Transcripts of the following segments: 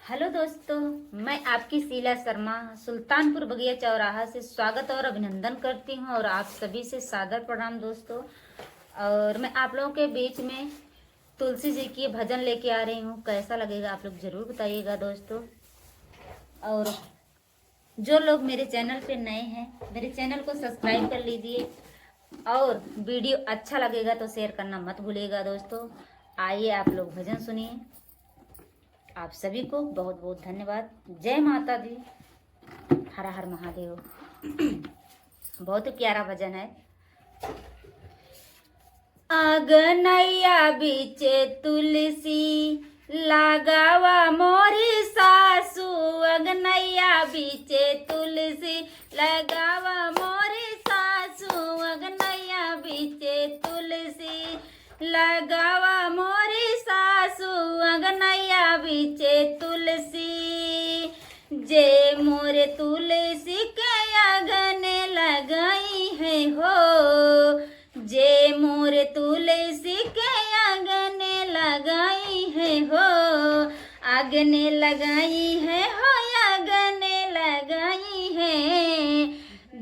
Hello दोस्तों, मैं आपकी शीला शर्मा सुल्तानपुर बगिया चौराहा से स्वागत और अभिनंदन करती हूं और आप सभी से सादर प्रणाम दोस्तों। और मैं आप लोगों के बीच में तुलसी जी की भजन लेके आ रही हूं। कैसा लगेगा आप लोग जरूर बताइएगा दोस्तों। और जो लोग मेरे चैनल पे नए हैं, मेरे चैनल को सब्सक्राइब कर लीजिए और वीडियो अच्छा लगेगा तो शेयर करना मत भूलिएगा दोस्तों। आइए आप लोग भजन सुनिए। आप सभी को बहुत बहुत धन्यवाद। जय माता दी, हर हर महादेव। बहुत ही प्यारा भजन है। अगनैया बीचे तुलसी लगावा मोरी सासू, अगनैया बीचे तुलसी लगावा मोरी सासू, अगनैया बीचे तुलसी लगावा मोरी सासू, अगनैया बीचे तुलसी। जे मोरे तुलसी के अगने लगाई है हो, जे मोरे तुलसी के अगने लगाई है हो, अगने लगाई है हो, अगने लगाई है।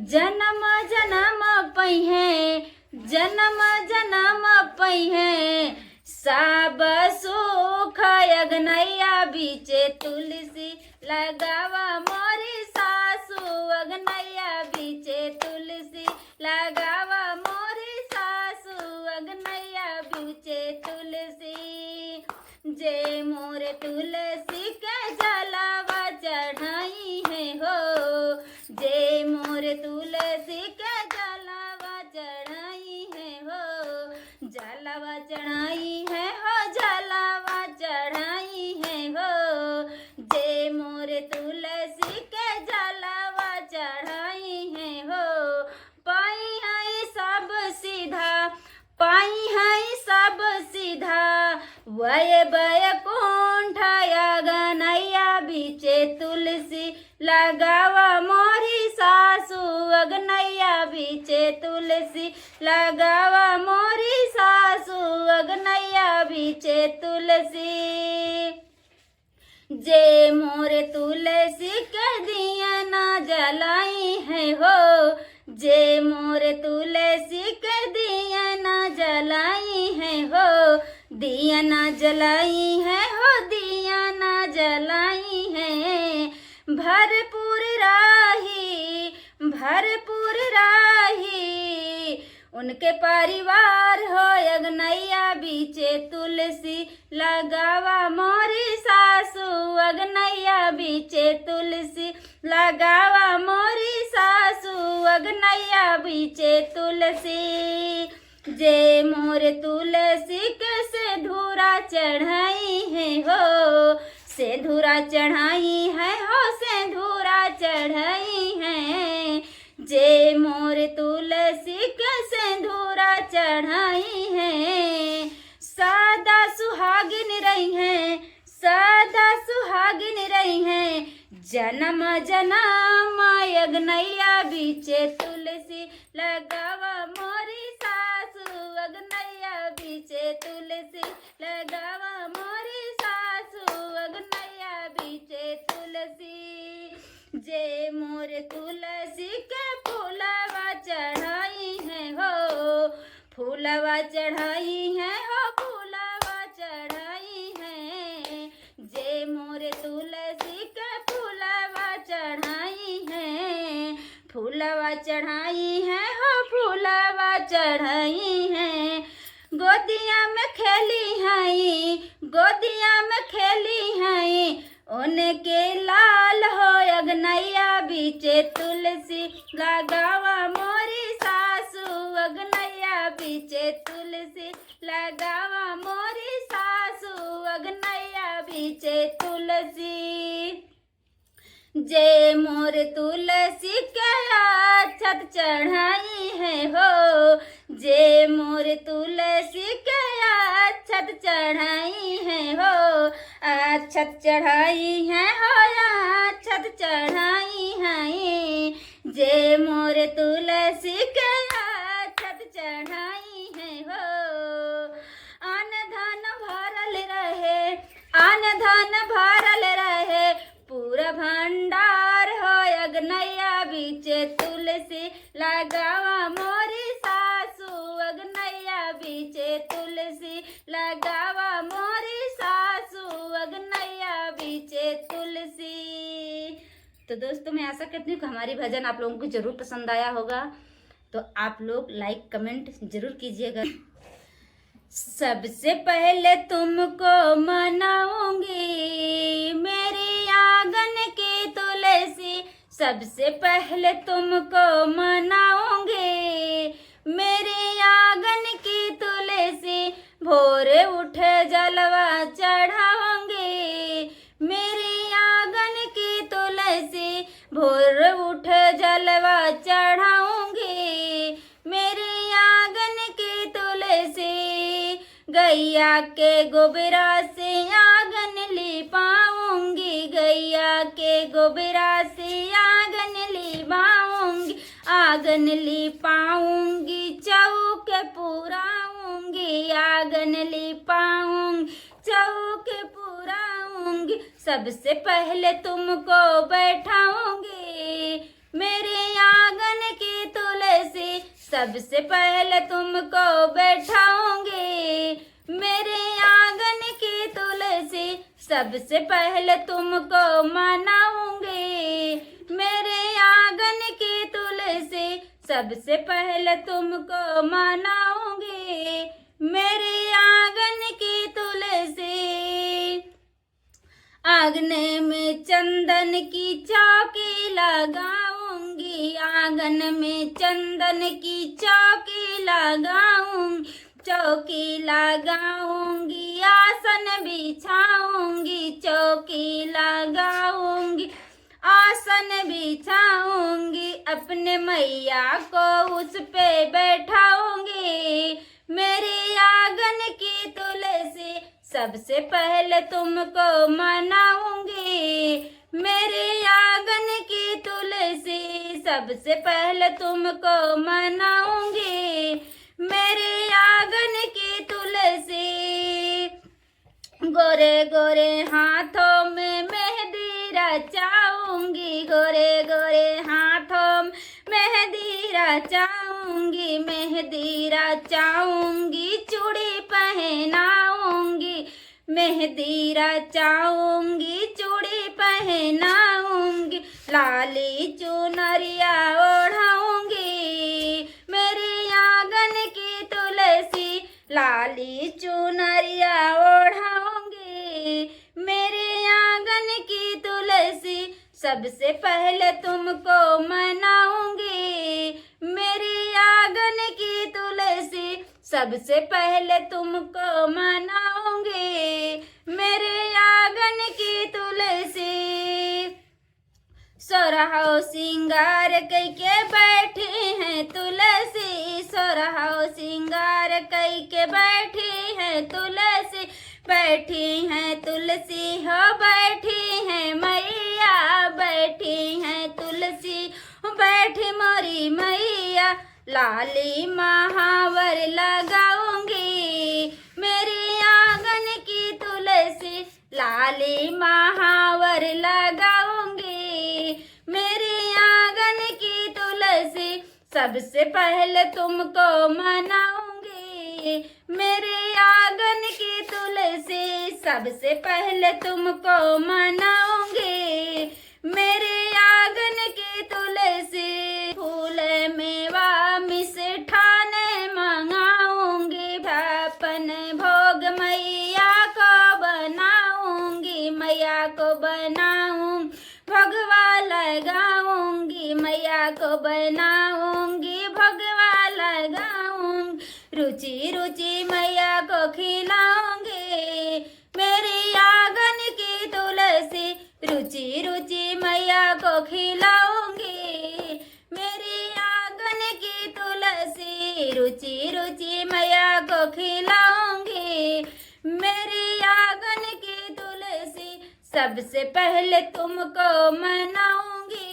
जन्म जन्म पहिए, जन्म जन्म पहिए, सब सुख अगनैया बीचे तुलसी लगावा मोरी सासू, अगनैया बीचे तुलसी लगावा मोरी सासू, अगनैया बीचे तुलसी। जे मोरे तुलसी के जलावा चढ़ाई है हो, जे मोरे तुलसी के जलावा चढ़ाई है हो, जलावा चढ़ाई है हो, जलावा चढ़ाई है हो। जे मोरे तुलसी के जलावा चढ़ाई है हो, पाई है सब सीधा, पाई है सब सीधा, वय बैकुंठ अगनैया बीचे तुलसी लगावा मोरी सासू, अगनैया बीचे तुलसी लगावा मोरी सासू, अगनैया बीचे तुलसी। जे मोरे तुलसी के दिया ना जलाई है हो, जे मोरे तुलसी के दिया ना जलाई है हो, दिया ना जलाई है हो, दिया ना जलाई है। भरपूर राही, भरपूर राही, उनके परिवार हो, अगनैया बीचे तुलसी लगावा मोरी सासू, अगनैया बीचे तुलसी लगावा मोरी सासू, अगनैया बीचे तुलसी। जे मोरे तुलसी के सिंदूरा चढ़ाई है हो, सिंदूरा चढ़ाई है हो, सिंदूरा चढ़ाई है। जे मोरे तुलसी के सिंदूरा चढ़ाई है, सदा सुहागिन रही है, सदा सुहागिन रही है। जन्म जन्म अगनैया बीचे तुलसी लगावा मोरी सासू, अगनैया बीचे तुलसी लगावा मोरी सासू, अगनैया बीचे तुलसी। जे मोरे तुलसी के फूलवा चढ़ाई है हो, फूलवा चढ़ाई है हो, फूलवा चढ़ाई है। जे मोरे तुलसी के फूलवा चढ़ाई है, फूलवा चढ़ाई है हो, फूलवा चढ़ाई है। गोदिया में खेली है, गोदिया में खेली है, उनके लाल हो, अगनैया बीचे तुलसी लगावा मोरी सासू, अगनैया बीचे तुलसी लगावा मोरी सासू, अगनैया बीचे तुलसी। जे मोरे तुलसी के अक्षत चढ़ाई है हो, जे मोरे तुलसी के अक्षत चढ़ाई है हो, अक्षत चढ़ाई है हो, अक्षत चढ़ाई है। जे मोरे तुलसी के अक्षत चढ़ाई है हो, अन्न धन भरल रहे, अन्न धन भरल रहे, तो दोस्तों मैं आशा करती हूँ कि हमारी भजन आप लोगों को जरूर पसंद आया होगा, तो आप लोग लाइक कमेंट जरूर कीजिएगा। सबसे पहले तुमको मनाऊंगी मेरी आंगन की तुलसी, सबसे पहले तुमको मनाऊंगी मेरी आंगन की तुलसी, भोर उठे जलवा चढ़ाऊंगी मेरी आंगन की तुलसी, भोर उठे जलवा चढ़ाऊंगी मेरी आंगन की तुलसी, गैया के गोबरा से आंगन लिपाऊंगी, गैया के गोबरा से आंगन लिपाऊंगी, आंगन लिपाऊंगी चौक पुराऊंगी, आंगन लिपाऊंगी चौक पुराऊंगी, सबसे पहले तुमको बैठाऊंगी मेरे आंगन की तुलसी, सबसे पहले तुमको बैठाऊंगी मेरे आंगन की तुलसी, सबसे पहले तुमको मनाऊंगी मेरे आंगन की तुलसी, सबसे पहले तुमको मनाऊंगी मेरे आंगन की तुलसी, आंगन में चंदन की चौकी लगाऊंगी, आंगन में चंदन की चौकी लगाऊंगी, चौकी लगाऊंगी आसन बिछाऊंगी, चौकी लगाऊंगी आसन बिछाऊंगी, अपने मैया को उस पे बैठाऊंगी मेरी आंगन की तुलसी, सबसे पहले तुमको मनाऊंगी मेरे आंगन की तुलसी, सबसे पहले तुमको मनाऊंगी मेरे आंगन की तुलसी, गोरे गोरे हाथों में मेहंदी रचाऊंगी, गोरे गोरे हाथों में मेहंदी रचाऊंगी, मेहंदी रचाऊंगी चूड़ी पहनाऊंगी, मेहंदी रचाऊंगी चूड़ी पहनाऊंगी, लाली चुनरिया ओढ़ाऊंगी मेरी आंगन की तुलसी, लाली चुनरिया ओढ़ाऊंगी मेरे आंगन की तुलसी, सबसे पहले तुमको मनाऊंगी मेरी आंगन की तुलसी, सबसे पहले तुमको मनाऊंगी मेरे आंगन की तुलसी, सोरहाओ सिंगार करके बैठी है तुलसी, सोरहाओ सिंगार करके बैठी है तुलसी, बैठी है तुलसी हो बैठी है मैया, बैठी है तुलसी बैठी मोरी मैया, लाली महावर लगाऊंगी मेरी आंगन की तुलसी, लाली महावर लगाऊंगी मेरी आंगन की तुलसी, सबसे पहले तुमको मनाऊंगी मेरे आंगन की तुलसी, सबसे पहले तुमको मनाऊंगी मेरे आंगन की तुलसी, फूल मेवा मिष्ठाने मंगाऊंगी, भापन भोग मैया को बनाऊंगी, मैया को बनाऊं भगवा लगाऊंगी, मैया को बनाऊंगी भगवा लगाऊंगी, रुचि रुचि मैया को खिलाऊंगी मेरी आंगन की तुलसी, रुचि रुचि मैया को खिलाऊंगी मेरी आंगन की तुलसी, रुचि रुचि मैया को खिलाऊंगी मेरी आंगन की तुलसी, सबसे पहले तुमको मनाऊंगी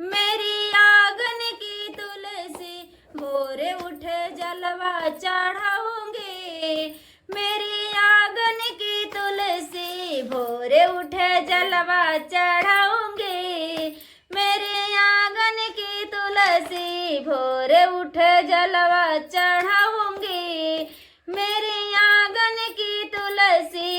मेरी आंगन की तुलसी, भोरे उठे जलवा चढ़ाऊंगी मेरी आंगन की तुलसी, भोरे उठे जलवा चढ़ाऊंगी मेरे आंगन की तुलसी, भोरे उठे जलवा चढ़ाऊंगी मेरे आंगन की तुलसी,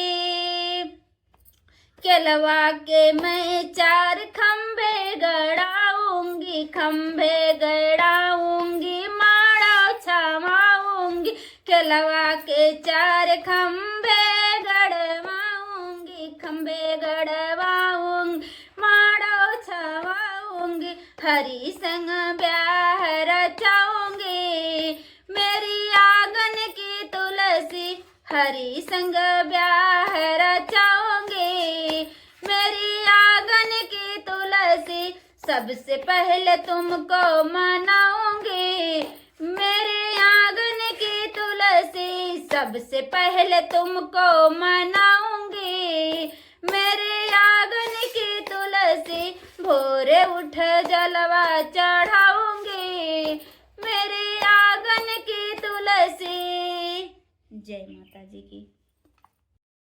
केलवा के मैं 4 खंबे गड़ाऊंगी, खंबे गड़ाऊंगी, माड़ो छावाऊंगी। केलवा के 4 खंबे गड़वाऊंगी, खंबे गड़वाऊंगी, माड़ो छावाऊंगी। हरि संग ब्याह रचाऊंगी, मेरी आंगन की तुलसी। हरि संग ब्याह रचाऊंगी, मेरी आंगन की तुलसी। सबसे पहले तुमको मनाऊंगी, मेरे आंगन की तुलसी। सबसे पहले तुमको मनाऊंगी, मेरे आंगन की तुलसी। भोरे उठ जलवा चढ़ाऊंगी, मेरे आंगन की तुलसी। जय माता जी की।